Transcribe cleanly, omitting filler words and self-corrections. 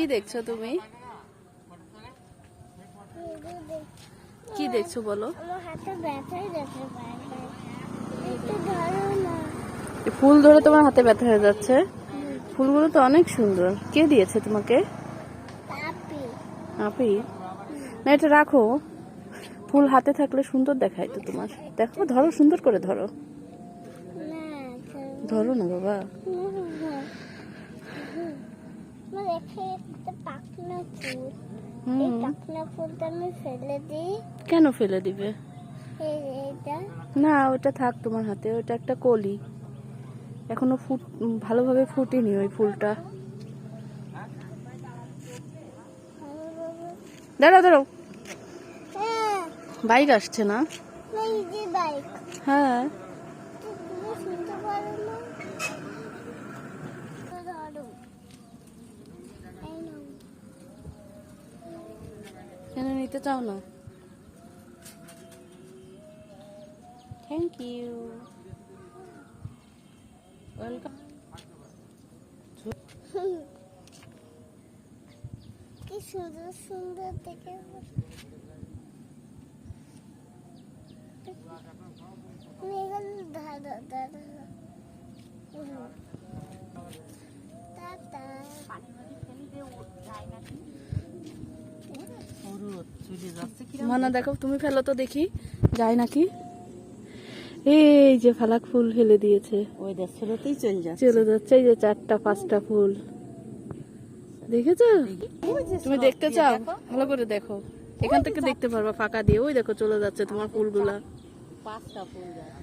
কি দেখছো তুমি? কি দেখছো বলো? আমার হাতে ব্যথাই যাচ্ছে বারবার। একটু ধরো না। এই ফুল ধরে তোমার হাতে ব্যথা হয়ে যাচ্ছে? ফুলগুলো তো অনেক সুন্দর। কে দিয়েছে তোমাকে? পাপি। আপি? না, এটা রাখো। ফুল হাতে থাকলে সুন্দর দেখায় তো তোমার। দেখো, ধরো, সুন্দর করে ধরো। না, ধরো না বাবা। আমার একটা পাখনা ফুল। এই হুম। পাখনা ফুলটা আমি ফেলে দিই। কেন ফেলে দিবে? এইটা না, ওটা থাক তোমার হাতে। ওটা একটা কলি, এখনো ভালোভাবে ফুটেনি ওই ফুলটা। দাঁড়াও দাঁড়াও, হ্যাঁ, বাইক আসছে না? এই যে বাইক। হ্যাঁ। তুমি শুনতে পারো না? ধরো। এই নাও। কেন নিতে চাও না? Thank you, welcome. কি সুন্দর সুন্দর দেখে। তুমি এখানে ধরো ধরো। টাটা। মানা দেখো, তুমি ফেলো তো দেখি, যায় নাকি। এই যে ফালাক ফুল ফেলে দিয়েছে। ওই দেশ ছোটতেই চলে যাচ্ছে। চলে যাচ্ছে। এই যে 4টা 5টা ফুল দেখেছো? তুমি দেখতে চাও? ভালো করে দেখো, এখান থেকে দেখতে পারবা ফাঁকা দিয়ে। ওই দেখো চলে যাচ্ছে তোমার ফুলগুলা। 5টা ফুল যাচ্ছে।